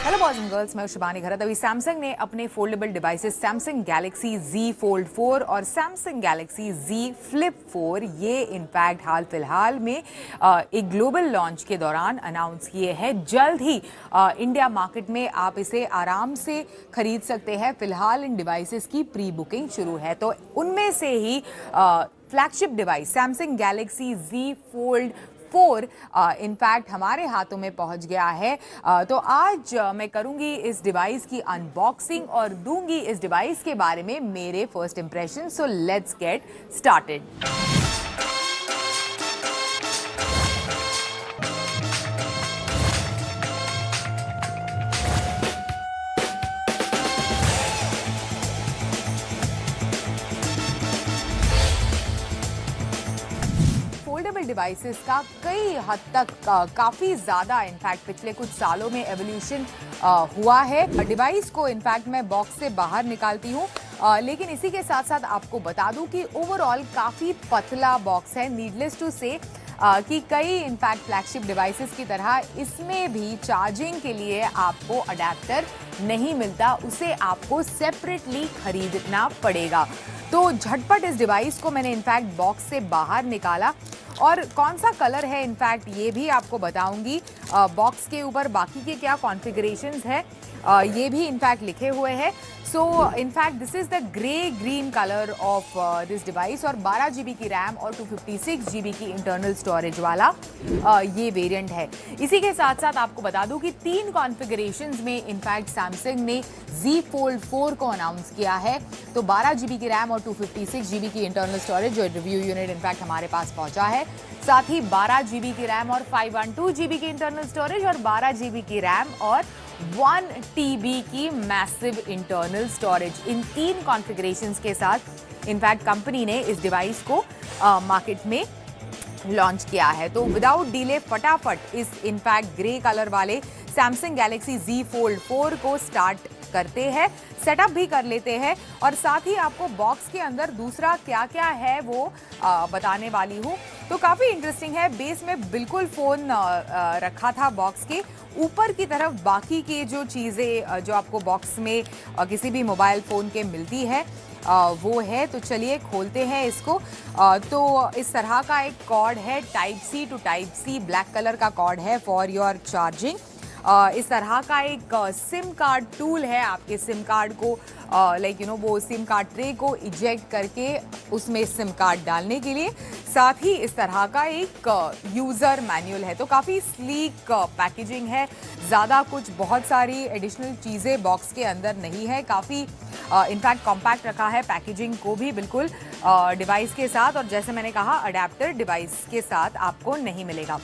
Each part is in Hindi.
हेलो बॉयज एंड गर्ल्स, मैं शिवानी घरत। अभी सैमसंग ने अपने foldable devices Samsung Galaxy Z Fold 4 और सैमसंग गैलेक्सी Z Flip 4 ये इनफैक्ट हाल फिलहाल में एक ग्लोबल लॉन्च के दौरान अनाउंस किए हैं। जल्द ही इंडिया मार्केट में आप इसे आराम से खरीद सकते हैं। फिलहाल इन डिवाइसेस की प्री बुकिंग शुरू है, तो उनमें से ही flagship device Samsung Galaxy Z Fold 4 in fact हमारे हाथों में पहुंच गया है। तो आज मैं करूंगी इस डिवाइस की अनबॉक्सिंग और दूंगी इस डिवाइस के बारे में मेरे first impression. So let's get started. Foldable devices का कई हद तक काफ़ी ज़्यादा इनफैक्ट पिछले कुछ सालों में एवोल्यूशन हुआ है। डिवाइस को इनफैक्ट मैं बॉक्स से बाहर निकालती हूँ, लेकिन इसी के साथ साथ आपको बता दूं कि ओवरऑल काफ़ी पतला बॉक्स है। नीडलेस टू से कि कई इनफैक्ट फ्लैगशिप डिवाइसेस की तरह इसमें भी चार्जिंग के लिए आपको अडेप्टर नहीं मिलता, उसे आपको सेपरेटली खरीदना पड़ेगा। तो झटपट इस डिवाइस को मैंने इनफैक्ट बॉक्स से बाहर निकाला और कौन सा कलर है इनफैक्ट ये भी आपको बताऊंगी। बॉक्स के ऊपर बाकी के क्या कॉन्फ़िगरेशंस है ये भी इनफैक्ट लिखे हुए हैं। So in fact this is the grey green colour of this device और 12 GB की रैम और 256 GB की इंटरनल स्टोरेज वाला ये वेरिएंट है। इसी के साथ साथ आपको बता दूं कि 3 कॉन्फ़िगरेशंस में इनफैक्ट सैमसंग ने Z Fold 4 को अनाउंस किया है। तो 12 GB की रैम और 256 GB की इंटरनल स्टोरेज जो रिव्यू यूनिट इनफैक्ट हमारे पास पहुंचा है, साथ ही 12 GB की रैम और 512 GB की इंटरनल स्टोरेज और 12 GB की रैम और 1 TB की मैसिव इंटरनल स्टोरेज। इन 3 कॉन्फ़िगरेशंस के साथ इनफैक्ट कंपनी ने इस डिवाइस को मार्केट में लॉन्च किया है। तो विदाउट डिले फटाफट इस इनफैक्ट ग्रे कलर वाले सैमसंग गैलेक्सी Z Fold 4 को स्टार्ट करते हैं, सेटअप भी कर लेते हैं और साथ ही आपको बॉक्स के अंदर दूसरा क्या क्या है वो बताने वाली हूँ। तो काफ़ी इंटरेस्टिंग है। बेस में बिल्कुल फ़ोन रखा था बॉक्स के ऊपर की तरफ, बाकी के जो चीज़ें जो आपको बॉक्स में किसी भी मोबाइल फ़ोन के मिलती है वो है। तो चलिए खोलते हैं इसको। तो इस तरह का एक कॉर्ड है, type C to type C black colour का कॉर्ड है फॉर योर चार्जिंग। इस तरह का एक सिम कार्ड टूल है, आपके सिम कार्ड को वो सिम कार्ड ट्रे को इजेक्ट करके उसमें सिम कार्ड डालने के लिए। साथ ही इस तरह का एक यूज़र मैनुअल है। तो काफ़ी स्लीक पैकेजिंग है, ज़्यादा कुछ बहुत सारी एडिशनल चीज़ें बॉक्स के अंदर नहीं है। काफ़ी इनफैक्ट कॉम्पैक्ट रखा है पैकेजिंग को भी बिल्कुल डिवाइस के साथ, और जैसे मैंने कहा अडेप्टर डिवाइस के साथ आपको नहीं मिलेगा।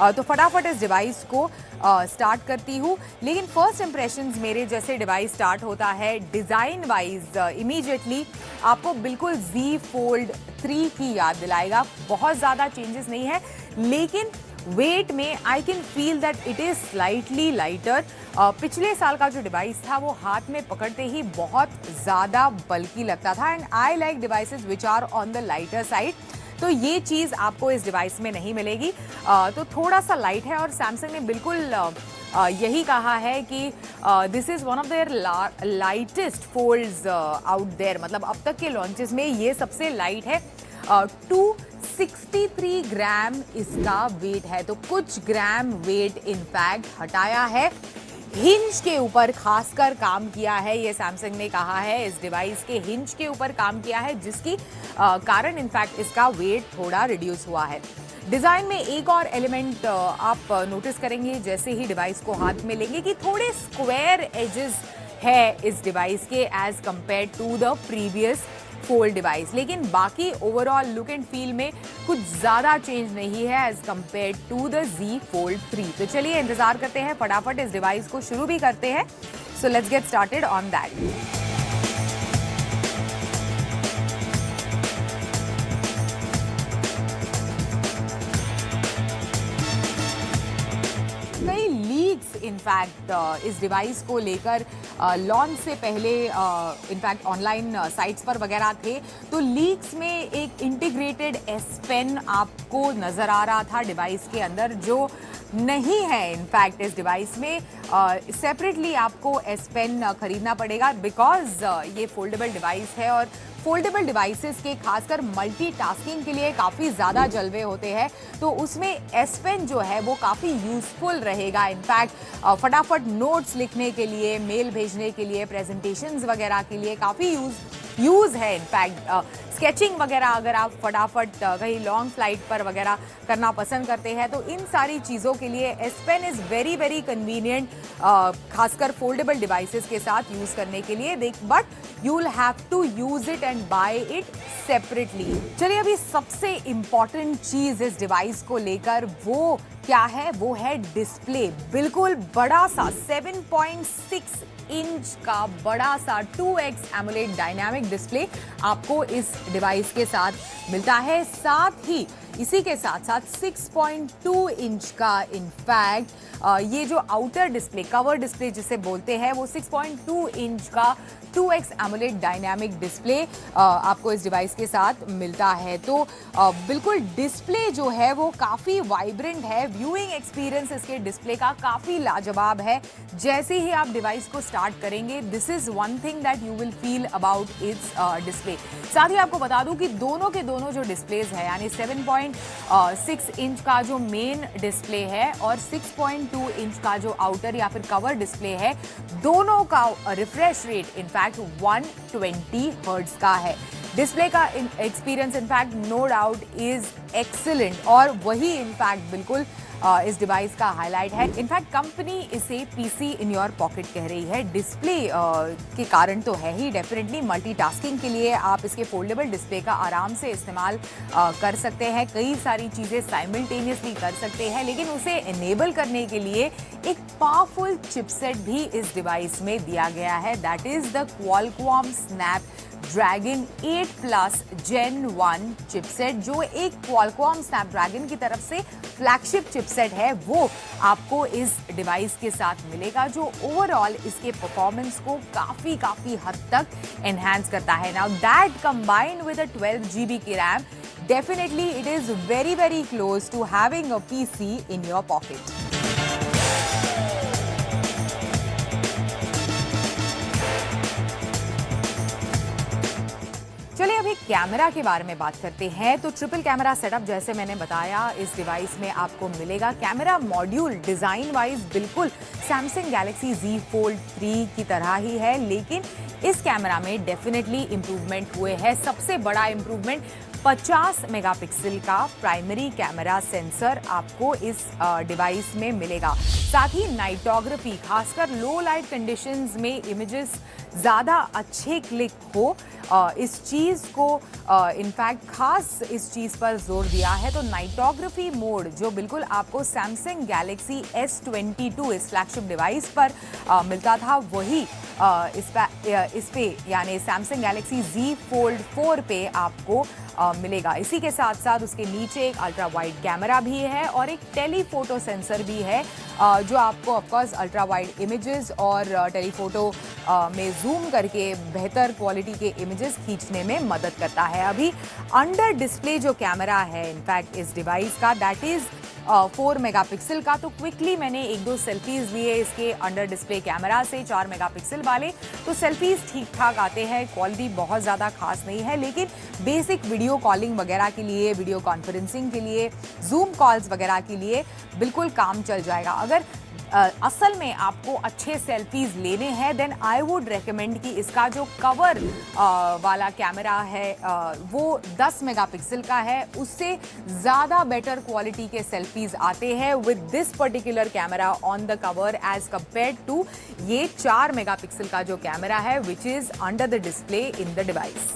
तो फटाफट इस डिवाइस को स्टार्ट करती हूँ। लेकिन फर्स्ट इंप्रेशंस मेरे जैसे डिवाइस स्टार्ट होता है डिज़ाइन वाइज इमीडिएटली आपको बिल्कुल Z Fold 3 की याद दिलाएगा। बहुत ज़्यादा चेंजेस नहीं है, लेकिन वेट में I can feel that it is slightly lighter. पिछले साल का जो डिवाइस था वो हाथ में पकड़ते ही बहुत ज़्यादा बल्की लगता था, and I like devices which are on the lighter side. तो ये चीज़ आपको इस डिवाइस में नहीं मिलेगी। तो थोड़ा सा लाइट है और सैमसंग ने बिल्कुल यही कहा है कि this is one of their lightest folds out there. मतलब अब तक के लॉन्चेस में ये सबसे लाइट है। 263 ग्राम इसका वेट है, तो कुछ ग्राम वेट इनफैक्ट हटाया है। हिंज के ऊपर खासकर काम किया है, ये सैमसंग ने कहा है। इस डिवाइस के हिंज के ऊपर काम किया है, जिसकी कारण इनफैक्ट इसका वेट थोड़ा रिड्यूस हुआ है। डिज़ाइन में एक और एलिमेंट आप नोटिस करेंगे जैसे ही डिवाइस को हाथ में लेंगे कि थोड़े स्क्वायर एजेस है इस डिवाइस के as compare to the previous fold device. लेकिन बाकी ओवरऑल लुक एंड फील में कुछ ज़्यादा चेंज नहीं है as compare to the Z Fold 3। तो चलिए इंतज़ार करते हैं, फटाफट इस डिवाइस को शुरू भी करते हैं। So let's get started on that. कई लीक्स इनफैक्ट इस डिवाइस को लेकर लॉन्च से पहले इनफैक्ट ऑनलाइन साइट्स पर वगैरह थे, तो लीक्स में एक इंटीग्रेटेड S Pen आपको नज़र आ रहा था डिवाइस के अंदर, जो नहीं है इनफैक्ट इस डिवाइस में। सेपरेटली आपको S Pen खरीदना पड़ेगा बिकॉज ये फोल्डेबल डिवाइस है और फोल्डेबल डिवाइसेस के खासकर मल्टीटास्किंग के लिए काफ़ी ज़्यादा जलवे होते हैं, तो उसमें S Pen जो है वो काफ़ी यूज़फुल रहेगा। इनफैक्ट फटाफट नोट्स लिखने के लिए, मेल भेजने के लिए, प्रेजेंटेशंस वगैरह के लिए काफ़ी यूज़ है। इनफैक्ट स्केचिंग वगैरह अगर आप फटाफट कहीं लॉन्ग फ्लाइट पर वगैरह करना पसंद करते हैं तो इन सारी चीज़ों के लिए S Pen is very very convenient, खासकर फोल्डेबल डिवाइसेस के साथ यूज़ करने के लिए। But you will have to use it and buy it separately. चलिए अभी सबसे इंपॉर्टेंट चीज़ इस डिवाइस को लेकर वो क्या है, वो है डिस्प्ले। बिल्कुल बड़ा सा 7.6 इंच का बड़ा सा 2x एमोलेड डायनामिक डिस्प्ले आपको इस डिवाइस के साथ मिलता है। साथ ही इसी के साथ साथ 6.2 इंच का इनफैक्ट ये जो आउटर डिस्प्ले, कवर डिस्प्ले जिसे बोलते हैं, वो 6.2 इंच का 2x एमोलेड डायनामिक डिस्प्ले आपको इस डिवाइस के साथ मिलता है। तो बिल्कुल डिस्प्ले जो है वो काफ़ी वाइब्रेंट है। व्यूइंग एक्सपीरियंस इसके डिस्प्ले का काफ़ी लाजवाब है। जैसे ही आप डिवाइस को स्टार्ट करेंगे, this is one thing that you will feel about it's display. साथ ही आपको बता दूं कि दोनों के दोनों जो डिस्प्लेज है, यानी 7.6 इंच का जो मेन डिस्प्ले है और 6.2 इंच का जो आउटर या फिर कवर डिस्प्ले है, दोनों का रिफ्रेश रेट इनफैक्ट 120 हर्ट्ज का है। डिस्प्ले का experience in fact no doubt is excellent और वही इनफैक्ट बिल्कुल इस डिवाइस का हाईलाइट है। इनफैक्ट कंपनी इसे पीसी इन योर पॉकेट कह रही है। डिस्प्ले के कारण तो है ही, डेफिनेटली मल्टीटास्किंग के लिए आप इसके फोल्डेबल डिस्प्ले का आराम से इस्तेमाल कर सकते हैं, कई सारी चीज़ें साइमल्टेनियसली कर सकते हैं। लेकिन उसे इनेबल करने के लिए एक पावरफुल चिपसेट भी इस डिवाइस में दिया गया है, that is the Qualcomm Snapdragon 8+ Gen 1 chipset, जो एक क्वालकॉम स्नैपड्रैगन की तरफ से फ्लैगशिप चिपसेट है, वो आपको इस डिवाइस के साथ मिलेगा, जो ओवरऑल इसके परफॉर्मेंस को काफ़ी हद तक एनहांस करता है। Now that combined with a 12 GB की RAM, definitely it is very very close to having a PC in your pocket. चलिए अभी कैमरा के बारे में बात करते हैं। तो ट्रिपल कैमरा सेटअप जैसे मैंने बताया इस डिवाइस में आपको मिलेगा। कैमरा मॉड्यूल डिज़ाइन वाइज बिल्कुल सैमसंग गैलेक्सी Z Fold 3 की तरह ही है, लेकिन इस कैमरा में डेफिनेटली इम्प्रूवमेंट हुए हैं। सबसे बड़ा इम्प्रूवमेंट 50 मेगापिक्सल का प्राइमरी कैमरा सेंसर आपको इस डिवाइस में मिलेगा। साथ ही नाइटोग्राफी, खासकर लो लाइट कंडीशंस में इमेजेस ज़्यादा अच्छे क्लिक हो, इस चीज़ को इनफैक्ट खास इस चीज़ पर जोर दिया है। तो नाइटोग्राफी मोड जो बिल्कुल आपको सैमसंग गैलेक्सी S22 इस फ्लैगशिप डिवाइस पर मिलता था, वही इस पे यानी सैमसंग गैलेक्सी Z Fold 4 पे आपको मिलेगा। इसी के साथ साथ उसके नीचे एक अल्ट्रा वाइड कैमरा भी है और एक टेलीफोटो सेंसर भी है, जो आपको ऑफकोर्स अल्ट्रा वाइड इमेजेस और टेलीफोटो में जूम करके बेहतर क्वालिटी के इमेजेस खींचने में मदद करता है। अभी अंडर डिस्प्ले जो कैमरा है इनफैक्ट इस डिवाइस का, दैट इज़ 4 मेगापिक्सल का। तो क्विकली मैंने 1-2 सेल्फीज लिए इसके अंडर डिस्प्ले कैमरा से, 4 मेगापिक्सल वाले। तो सेल्फीज ठीक ठाक आते हैं, क्वालिटी बहुत ज़्यादा खास नहीं है, लेकिन बेसिक वीडियो कॉलिंग वगैरह के लिए, वीडियो कॉन्फ्रेंसिंग के लिए, जूम कॉल्स वगैरह के लिए बिल्कुल काम चल जाएगा। अगर असल में आपको अच्छे सेल्फीज लेने हैं देन आई वुड रेकमेंड कि इसका जो कवर वाला कैमरा है वो 10 मेगापिक्सल का है, उससे ज़्यादा बेटर क्वालिटी के सेल्फीज आते हैं with this particular camera on the cover as compared to ये 4 मेगापिक्सल का जो कैमरा है which is under the display in the device.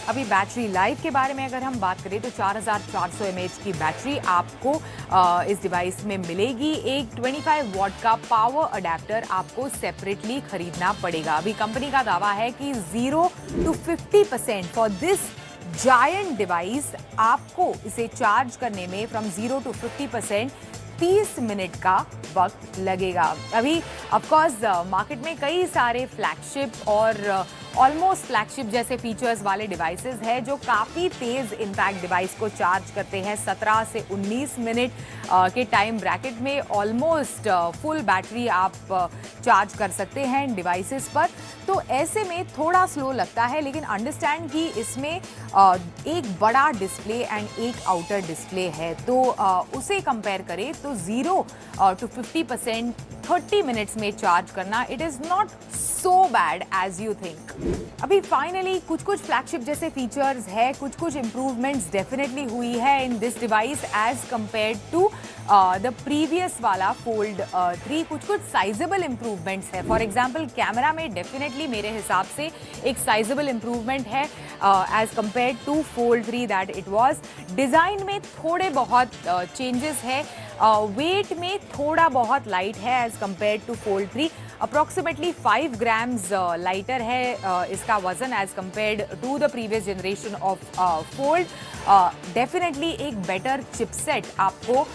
अभी बैटरी लाइफ के बारे में अगर हम बात करें तो 4400 mAh की बैटरी आपको इस डिवाइस में मिलेगी। एक 25 वॉट का पावर अडेप्टर आपको सेपरेटली खरीदना पड़ेगा। अभी कंपनी का दावा है कि 0 to 50% for this giant device आपको इसे चार्ज करने में फ्रॉम 0 to 50% 30 मिनट का वक्त लगेगा। अभी ऑफकोर्स मार्केट में कई सारे फ्लैगशिप और ऑलमोस्ट फ्लैगशिप जैसे फीचर्स वाले डिवाइसेस हैं जो काफ़ी तेज़ इनफैक्ट डिवाइस को चार्ज करते हैं। 17 से 19 मिनट के टाइम ब्रैकेट में ऑलमोस्ट फुल बैटरी आप चार्ज कर सकते हैं डिवाइसेस पर। तो ऐसे में थोड़ा स्लो लगता है, लेकिन अंडरस्टैंड कि इसमें एक बड़ा डिस्प्ले एंड एक आउटर डिस्प्ले है, तो उसे कंपेयर करें तो 0 to 50% 30 मिनट्स में चार्ज करना it is not so bad as you think. अभी फाइनली कुछ फ्लैगशिप जैसे फीचर्स है, कुछ इंप्रूवमेंट्स डेफिनेटली हुई है in this device as compare to the previous वाला फोल्ड 3। कुछ साइजेबल इंप्रूवमेंट्स है। फॉर एग्जांपल कैमरा में डेफिनेटली मेरे हिसाब से एक साइजेबल इंप्रूवमेंट है as compare to fold 3 that it was. Design में थोड़े बहुत चेंजेस है, वेट में थोड़ा बहुत लाइट है as compare to fold 3। Approximately 5 grams lighter है इसका वजन as compared to the previous generation of fold. Definitely एक बेटर चिपसेट आपको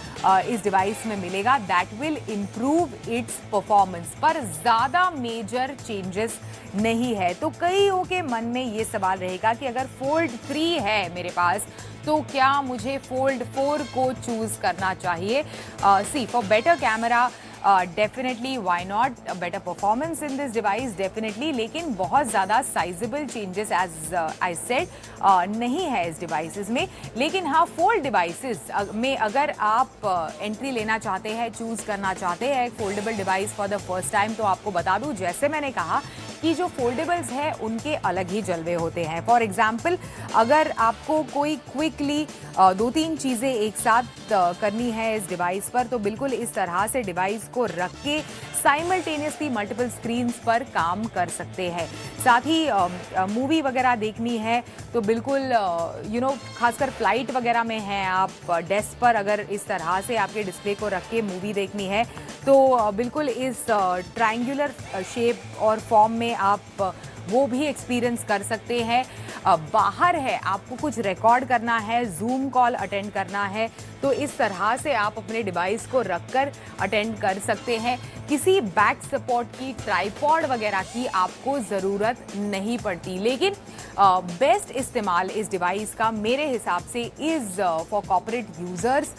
इस डिवाइस में मिलेगा that will improve its performance, पर ज़्यादा मेजर चेंजेस नहीं है। तो कईयों के मन में ये सवाल रहेगा कि अगर फोल्ड 3 है मेरे पास तो क्या मुझे फोल्ड 4 को चूज़ करना चाहिए? See for better camera definitely why not, better performance in this device definitely, लेकिन बहुत ज़्यादा sizable changes as I said नहीं है इस डिवाइसेस में। लेकिन हाँ, फोल्ड डिवाइसेस में अगर आप एंट्री लेना चाहते हैं, चूज़ करना चाहते हैं एक foldable device for the first time, तो आपको बता दूँ जैसे मैंने कहा कि जो फोल्डेबल्स हैं उनके अलग ही जलवे होते हैं। फॉर एग्जाम्पल अगर आपको कोई क्विकली 2-3 चीज़ें एक साथ करनी है इस डिवाइस पर, तो बिल्कुल इस तरह से डिवाइस को रख के साइमल्टेनियसली मल्टीपल स्क्रीन्स पर काम कर सकते हैं। साथ ही मूवी वगैरह देखनी है तो बिल्कुल खासकर फ्लाइट वगैरह में हैं आप, डेस्क पर अगर इस तरह से आपके डिस्प्ले को रख के मूवी देखनी है तो बिल्कुल इस ट्रायंगुलर शेप और फॉर्म में आप वो भी एक्सपीरियंस कर सकते हैं। बाहर है, आपको कुछ रिकॉर्ड करना है, जूम कॉल अटेंड करना है, तो इस तरह से आप अपने डिवाइस को रखकर अटेंड कर सकते हैं। किसी बैक सपोर्ट की, ट्राइपॉड वगैरह की आपको ज़रूरत नहीं पड़ती। लेकिन बेस्ट इस्तेमाल इस डिवाइस का मेरे हिसाब से इज़ फॉर कॉर्पोरेट यूज़र्स,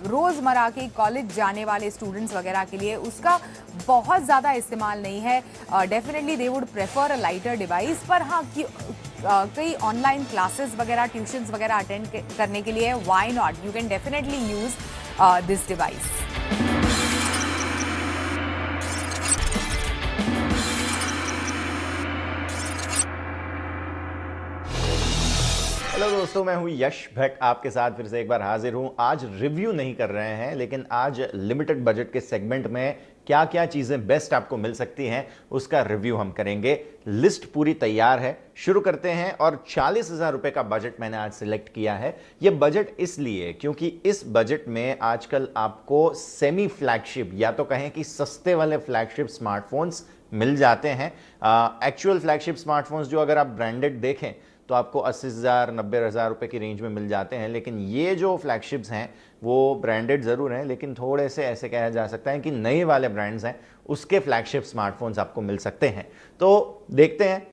रोज़मर्रा के कॉलेज जाने वाले स्टूडेंट्स वगैरह के लिए उसका बहुत ज़्यादा इस्तेमाल नहीं है। Definitely they would prefer a lighter device, पर हाँ कई ऑनलाइन क्लासेस वगैरह, ट्यूशन्स वगैरह अटेंड करने के लिए why not, you can definitely use this device. Hello दोस्तों, मैं हूं यश भट्ट, आपके साथ फिर से एक बार हाजिर हूं। आज रिव्यू नहीं कर रहे हैं, लेकिन आज लिमिटेड बजट के सेगमेंट में क्या क्या चीज़ें बेस्ट आपको मिल सकती हैं उसका रिव्यू हम करेंगे। लिस्ट पूरी तैयार है, शुरू करते हैं। और 40,000 रुपये का बजट मैंने आज सिलेक्ट किया है। ये बजट इसलिए क्योंकि इस बजट में आजकल आपको सेमी फ्लैगशिप या तो कहें कि सस्ते वाले फ्लैगशिप स्मार्टफोन्स मिल जाते हैं। एक्चुअल फ्लैगशिप स्मार्टफोन्स जो अगर आप ब्रांडेड देखें तो आपको 80,000 90,000 रुपये की रेंज में मिल जाते हैं। लेकिन ये जो फ्लैगशिप्स हैं वो ब्रांडेड ज़रूर हैं, लेकिन थोड़े से ऐसे कहा जा सकता है कि नए वाले ब्रांड्स हैं उसके फ्लैगशिप स्मार्टफोन्स आपको मिल सकते हैं। तो देखते हैं।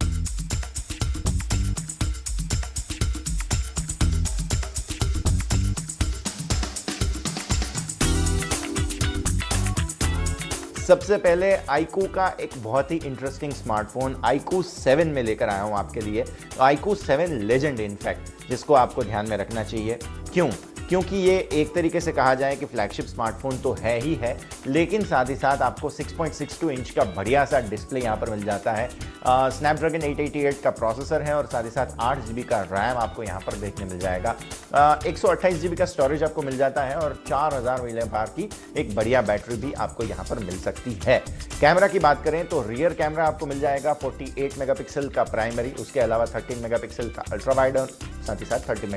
सबसे पहले iQOO का एक बहुत ही इंटरेस्टिंग स्मार्टफोन iQOO 7 में लेकर आया हूं आपके लिए। तो iQOO 7 लेजेंड इनफैक्ट, जिसको आपको ध्यान में रखना चाहिए। क्योंकि ये एक तरीके से कहा जाए कि फ्लैगशिप स्मार्टफोन तो है ही है, लेकिन साथ ही साथ आपको 6.62 इंच का बढ़िया सा डिस्प्ले यहाँ पर मिल जाता है। स्नैपड्रैगन 888 का प्रोसेसर है और साथ ही साथ 8 GB का रैम आपको यहाँ पर देखने मिल जाएगा। 128 GB का स्टोरेज आपको मिल जाता है और 4000 mAh की एक बढ़िया बैटरी भी आपको यहाँ पर मिल सकती है। कैमरा की बात करें तो रियर कैमरा आपको मिल जाएगा 48 मेगापिक्सल का प्राइमरी, उसके अलावा 13 मेगापिक्सल का अल्ट्रा वाइड और साथ ही साथ 13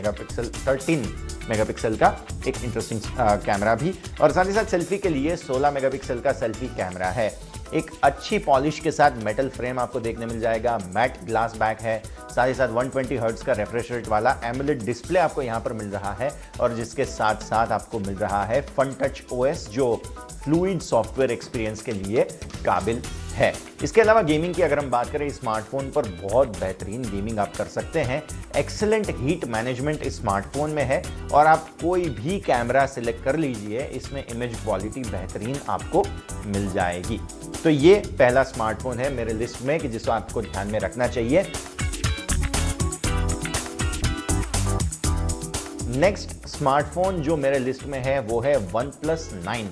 मेगापिक्सल का एक इंटरेस्टिंग कैमरा भी, और साथ ही साथ सेल्फी के लिए 16 मेगापिक्सल का सेल्फी कैमरा है। एक अच्छी पॉलिश के साथ मेटल फ्रेम आपको देखने मिल जाएगा, मैट ग्लास बैक है, साथ ही साथ 120 हर्ट्ज का रिफ्रेश रेट वाला एमोलेड डिस्प्ले आपको यहां पर मिल रहा है और जिसके साथ साथ आपको मिल रहा है फन टच ओएस जो फ्लूइड सॉफ्टवेयर एक्सपीरियंस के लिए काबिल है। इसके अलावा गेमिंग की अगर हम बात करें, स्मार्टफोन पर बहुत बेहतरीन गेमिंग आप कर सकते हैं। एक्सीलेंट हीट मैनेजमेंट इस स्मार्टफोन में है और आप कोई भी कैमरा सिलेक्ट कर लीजिए, इसमें इमेज क्वालिटी बेहतरीन आपको मिल जाएगी। तो ये पहला स्मार्टफोन है मेरे लिस्ट में कि जिसको आपको ध्यान में रखना चाहिए। नेक्स्ट स्मार्टफोन जो मेरे लिस्ट में है वो है OnePlus 9।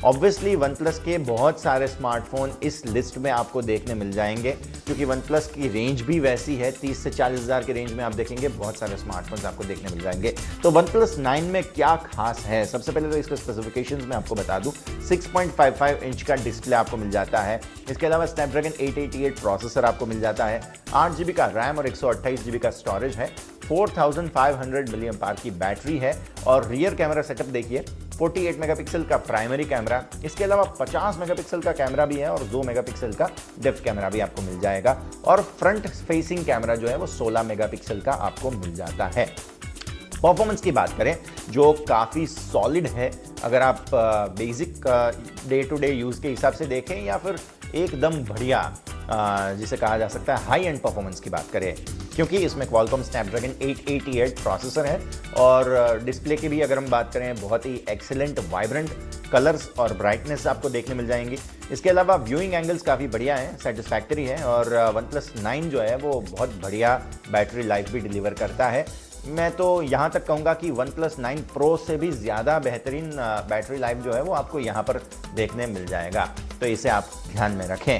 ऑब्वियसली OnePlus के बहुत सारे स्मार्टफोन इस लिस्ट में आपको देखने मिल जाएंगे क्योंकि OnePlus की रेंज भी वैसी है। 30 से 40 हज़ार की रेंज में आप देखेंगे बहुत सारे स्मार्टफोन्स आपको देखने मिल जाएंगे। तो OnePlus 9 में क्या खास है, सबसे पहले तो इसके स्पेसिफिकेशंस में आपको बता दूं। 6.55 इंच का डिस्प्ले आपको मिल जाता है। इसके अलावा स्नैपड्रैगन 888 प्रोसेसर आपको मिल जाता है। 8 GB का रैम और 128 GB का स्टोरेज है। 4500 मिली एम्पायर की बैटरी है और रियर कैमरा सेटअप देखिए, 48 मेगापिक्सल का प्राइमरी कैमरा, इसके अलावा 50 मेगापिक्सल का कैमरा भी है और 2 मेगापिक्सल का डेप्थ कैमरा भी आपको मिल जाएगा और फ्रंट फेसिंग कैमरा जो है वो 16 मेगापिक्सल का आपको मिल जाता है। परफॉर्मेंस की बात करें जो काफ़ी सॉलिड है, अगर आप basic day to day use के हिसाब से देखें या फिर एकदम बढ़िया जिसे कहा जा सकता है हाई एंड परफॉर्मेंस की बात करें, क्योंकि इसमें Qualcomm Snapdragon 888 प्रोसेसर है और डिस्प्ले की भी अगर हम बात करें बहुत ही एक्सीलेंट वाइब्रेंट कलर्स और ब्राइटनेस आपको देखने मिल जाएंगी। इसके अलावा व्यूइंग एंगल्स काफ़ी बढ़िया हैं, सेटिस्फैक्टरी हैं और OnePlus 9 जो है वो बहुत बढ़िया बैटरी लाइफ भी डिलीवर करता है। मैं तो यहाँ तक कहूँगा कि OnePlus 9 Pro से भी ज़्यादा बेहतरीन बैटरी लाइफ जो है वो आपको यहाँ पर देखने मिल जाएगा, तो इसे आप ध्यान में रखें।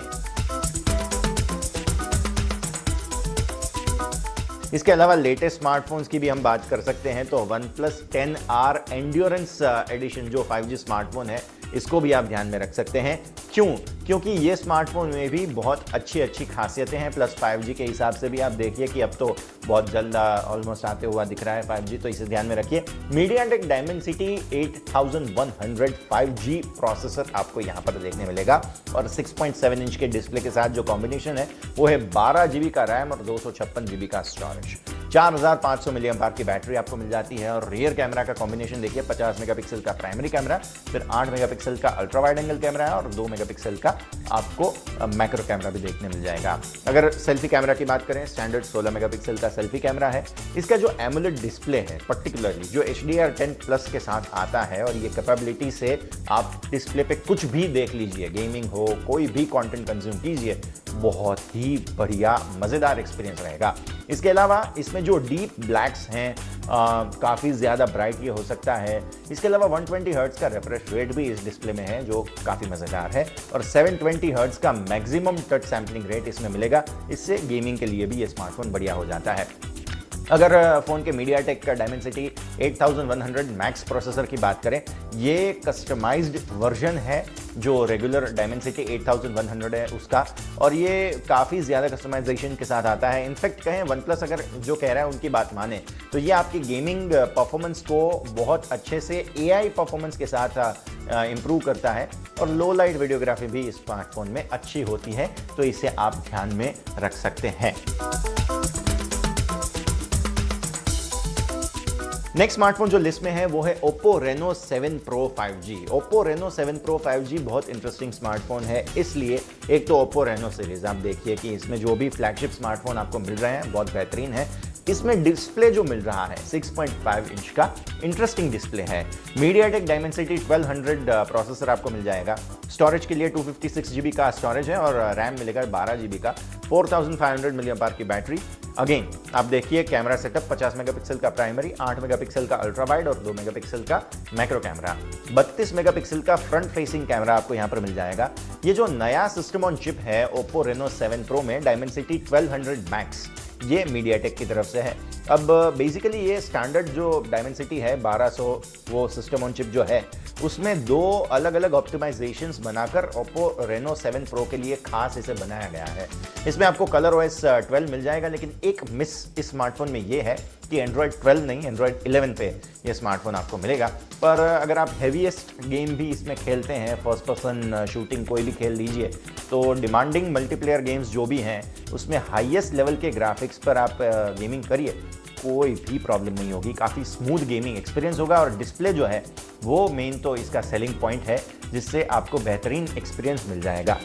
इसके अलावा लेटेस्ट स्मार्टफोन्स की भी हम बात कर सकते हैं तो OnePlus 10R एंड्योरेंस एडिशन जो 5G स्मार्टफोन है, इसको भी आप ध्यान में रख सकते हैं। क्यों? क्योंकि ये स्मार्टफोन में भी बहुत अच्छी खासियतें हैं। प्लस 5G के हिसाब से भी आप देखिए कि अब तो बहुत जल्द ऑलमोस्ट आते हुआ दिख रहा है 5G, तो इसे ध्यान में रखिए। MediaTek Dimensity 8100 5G प्रोसेसर आपको यहाँ पर देखने मिलेगा और 6.7 इंच के डिस्प्ले के साथ जो कॉम्बिनेशन है वो है 12 GB का रैम और 256 GB का स्टोरेज। 4500 मिली एम्पायर की बैटरी आपको मिल जाती है और रियर कैमरा का कॉम्बिनेशन देखिए, 50 मेगापिक्सल का प्राइमरी कैमरा, फिर 8 मेगापिक्सल का अल्ट्रा वाइड एंगल कैमरा है और 2 मेगापिक्सल का आपको मैक्रो कैमरा भी देखने मिल जाएगा। अगर सेल्फी कैमरा की बात करें, स्टैंडर्ड 16 मेगापिक्सल का सेल्फी कैमरा है। इसका जो एमोलेड डिस्प्ले है, पर्टिकुलरली जो HDR10+ के साथ आता है और ये कैपेबिलिटी से आप डिस्प्ले पे कुछ भी देख लीजिए, गेमिंग हो, कोई भी कंटेंट कंज्यूम कीजिए, बहुत ही बढ़िया मज़ेदार एक्सपीरियंस रहेगा। इसके अलावा इसमें जो डीप ब्लैक्स हैं काफ़ी ज़्यादा ब्राइट ये हो सकता है। इसके अलावा 120 हर्ट्ज का रिफ्रेश रेट भी इस डिस्प्ले में है जो काफ़ी मज़ेदार है और 720 हर्ट्ज का मैक्सिमम टच सैम्पलिंग रेट इसमें मिलेगा। इससे गेमिंग के लिए भी ये स्मार्टफोन बढ़िया हो जाता है। अगर फ़ोन के MediaTek का Dimensity 8100 मैक्स प्रोसेसर की बात करें, ये कस्टमाइज्ड वर्जन है जो रेगुलर Dimensity 8100 है उसका, और ये काफ़ी ज़्यादा कस्टमाइजेशन के साथ आता है। इनफैक्ट कहें OnePlus अगर जो कह रहा है उनकी बात माने तो ये आपकी गेमिंग परफॉर्मेंस को बहुत अच्छे से AI परफॉर्मेंस के साथ इम्प्रूव करता है और लो लाइट वीडियोग्राफी भी इस स्मार्टफोन में अच्छी होती है, तो इसे आप ध्यान में रख सकते हैं। नेक्स्ट स्मार्टफोन जो लिस्ट में है वो है Oppo Reno 7 Pro 5G। Oppo Reno 7 Pro 5G बहुत इंटरेस्टिंग स्मार्टफोन है, इसलिए एक तो Oppo Reno सीरीज आप देखिए कि इसमें जो भी फ्लैगशिप स्मार्टफोन आपको मिल रहे हैं बहुत बेहतरीन है। इसमें डिस्प्ले जो मिल रहा है 6.5 इंच का इंटरेस्टिंग डिस्प्ले है। MediaTek Dimensity 1200 प्रोसेसर आपको मिल जाएगा। स्टोरेज के लिए 256 GB का स्टोरेज है और रैम मिलेगा 12 GB का। 4500 मिली एम्पायर की बैटरी। अगेन आप देखिए कैमरा सेटअप 50 मेगापिक्सल का प्राइमरी, 8 मेगापिक्सल का अल्ट्रा वाइड और 2 मेगापिक्सल का मैक्रो कैमरा। 32 मेगापिक्सल का फ्रंट फेसिंग कैमरा आपको यहां पर मिल जाएगा। ये जो नया सिस्टम ऑन चिप है Oppo Reno 7 Pro में Dimensity 1200 Max, ये MediaTek की तरफ से है। अब बेसिकली ये स्टैंडर्ड जो Dimensity है 1200 वो सिस्टम ऑन चिप जो है उसमें दो अलग अलग ऑप्टिमाइजेशंस बनाकर Oppo Reno 7 Pro के लिए खास इसे बनाया गया है। इसमें आपको ColorOS 12 मिल जाएगा, लेकिन एक मिस इस स्मार्टफोन में ये है कि एंड्रॉयड 12 नहीं, एंड्रॉयड 11 पे ये स्मार्टफोन आपको मिलेगा। पर अगर आप हैवीएस्ट गेम भी इसमें खेलते हैं, फर्स्ट पर्सन शूटिंग कोई भी खेल लीजिए, तो डिमांडिंग मल्टीप्लेयर गेम्स जो भी हैं उसमें हाईएस्ट लेवल के ग्राफिक्स पर आप गेमिंग करिए, कोई भी प्रॉब्लम नहीं होगी। काफ़ी स्मूथ गेमिंग एक्सपीरियंस होगा और डिस्प्ले जो है वो मेन तो इसका सेलिंग पॉइंट है, जिससे आपको बेहतरीन एक्सपीरियंस मिल जाएगा।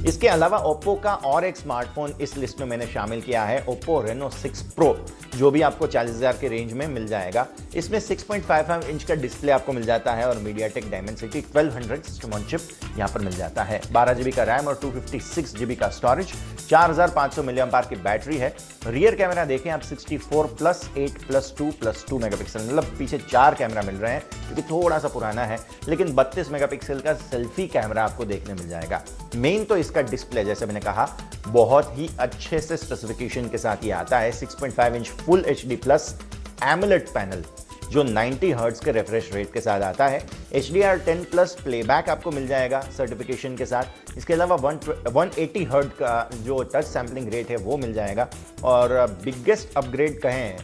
इसके अलावा Oppo का और एक स्मार्टफोन इस लिस्ट में मैंने शामिल किया है, Oppo Reno 6 Pro, जो भी आपको 40,000 के रेंज में मिल जाएगा। इसमें 6.55 इंच का डिस्प्ले आपको मिल जाता है और MediaTek Dimensity 1200 system on chip यहाँ पर मिल जाता है। 12 GB का रैम और 256 GB का स्टोरेज, 4500 mAh की बैटरी है। रियर कैमरा देखें आप 64+8+2+2 मेगापिक्सल, मतलब पीछे 4 कैमरा मिल रहे हैं, क्योंकि थोड़ा सा पुराना है, लेकिन 32 मेगापिक्सल का सेल्फी कैमरा आपको देखने मिल जाएगा। मेन तो इसका डिस्प्ले, जैसे मैंने कहा, बहुत ही अच्छे से स्पेसिफिकेशन के साथ ये आता है। 6.5 inch full HD plus AMOLED panel जो 90 हर्ट्ज के रिफ्रेश रेट के साथ आता है। HDR10 प्लस प्लेबैक आपको मिल जाएगा सर्टिफिकेशन के साथ। इसके अलावा 180 हर्ट्ज का जो टच सैम्पलिंग रेट है वो मिल जाएगा। और बिगेस्ट अपग्रेड कहें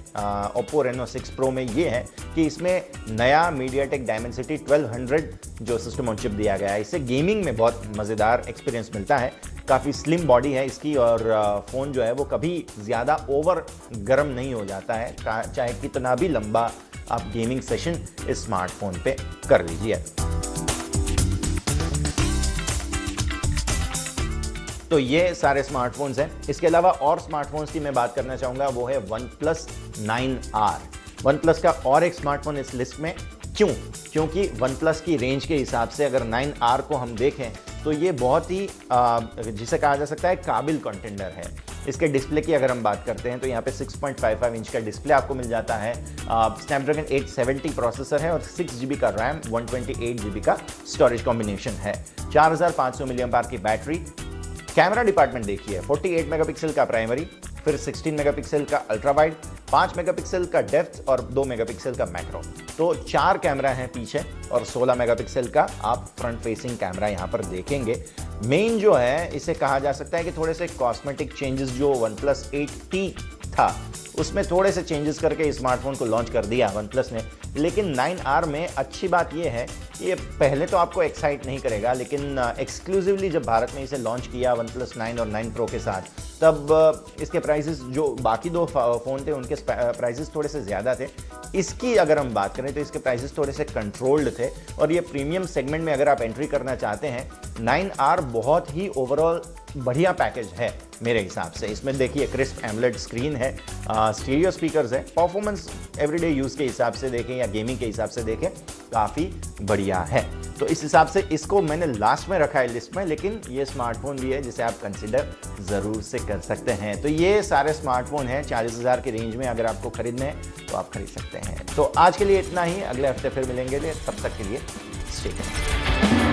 Oppo Reno 6 Pro में ये है कि इसमें नया MediaTek Dimensity 1200 जो सिस्टम ऑन चिप दिया गया है। इससे गेमिंग में बहुत मज़ेदार एक्सपीरियंस मिलता है। काफ़ी स्लिम बॉडी है इसकी और फ़ोन जो है वो कभी ज़्यादा ओवर गर्म नहीं हो जाता है, चाहे कितना भी लंबा आप गेमिंग सेशन इस स्मार्टफोन पे कर लीजिए। तो ये सारे स्मार्टफोन्स हैं। इसके अलावा और स्मार्टफोन्स की मैं बात करना चाहूँगा, वो है OnePlus 9R। OnePlus का और एक स्मार्टफोन इस लिस्ट में, क्यों? क्योंकि OnePlus की रेंज के हिसाब से अगर 9R को हम देखें तो ये बहुत ही जिसे कहा जा सकता है काबिल कंटेंडर है। इसके डिस्प्ले की अगर हम बात करते हैं तो यहाँ पे 6.55 इंच का डिस्प्ले आपको मिल जाता है। स्नैपड्रैगन 870 प्रोसेसर है और 6 GB का रैम, 128 GB का स्टोरेज कॉम्बिनेशन है। 4500 mAh की बैटरी। कैमरा डिपार्टमेंट देखिए, 48 मेगापिक्सल का प्राइमरी, फिर 16 मेगापिक्सल का अल्ट्रा वाइड, 5 मेगापिक्सल का डेप्थ और 2 मेगापिक्सल का मैक्रो। तो 4 कैमरा हैं पीछे और 16 मेगापिक्सल का आप फ्रंट फेसिंग कैमरा यहाँ पर देखेंगे। मेन जो है इसे कहा जा सकता है कि थोड़े से कॉस्मेटिक चेंजेस जो OnePlus 8T था उसमें थोड़े से चेंजेस करके स्मार्टफोन को लॉन्च कर दिया OnePlus ने। लेकिन 9R में अच्छी बात यह है, ये पहले तो आपको एक्साइट नहीं करेगा, लेकिन एक्सक्लूसिवली जब भारत में इसे लॉन्च किया OnePlus 9 और 9 Pro के साथ, तब इसके प्राइसेस जो बाकी दो फ़ोन थे उनके प्राइसेस थोड़े से ज़्यादा थे। इसकी अगर हम बात करें तो इसके प्राइसेस थोड़े से कंट्रोल्ड थे और ये प्रीमियम सेगमेंट में अगर आप एंट्री करना चाहते हैं, 9R बहुत ही ओवरऑल बढ़िया पैकेज है मेरे हिसाब से। इसमें देखिए क्रिस्प एमोलेड स्क्रीन है, स्टीरियो स्पीकर्स है, परफॉर्मेंस एवरीडे यूज़ के हिसाब से देखें या गेमिंग के हिसाब से देखें काफ़ी बढ़िया है। तो इस हिसाब से इसको मैंने लास्ट में रखा है लिस्ट में, लेकिन ये स्मार्टफोन भी है जिसे आप कंसिडर ज़रूर से कर सकते हैं। तो ये सारे स्मार्टफोन हैं 40,000 के रेंज में, अगर आपको खरीदने हैं तो आप खरीद सकते हैं। तो आज के लिए इतना ही, अगले हफ्ते फिर मिलेंगे, तब तक के लिए स्टे ट्यून्ड।